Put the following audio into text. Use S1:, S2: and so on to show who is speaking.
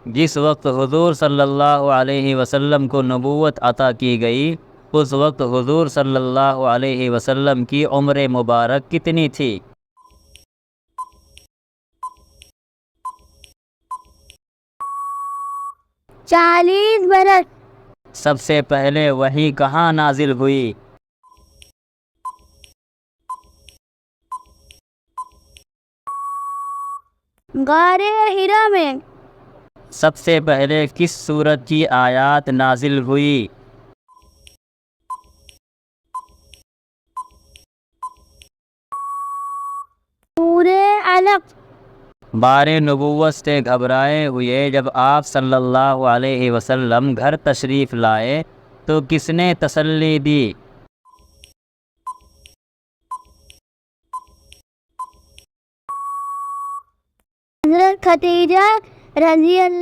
S1: جس وقت حضور صلی اللہ علیہ وسلم کو نبوت عطا کی گئی اس وقت حضور صلی اللہ علیہ وسلم کی عمر مبارک کتنی تھی؟
S2: 40 برس۔
S1: سب سے پہلے وحی کہاں نازل ہوئی؟
S2: غار حرا میں۔
S1: سب سے پہلے کس سورت کی آیات نازل ہوئی؟
S2: سورہ علق۔
S1: بار نبوت سے گھبرائے ہوئے جب آپ صلی اللہ علیہ وسلم گھر تشریف لائے تو کس نے تسلی دی؟
S2: حضرت خدیجہ رضی اللہ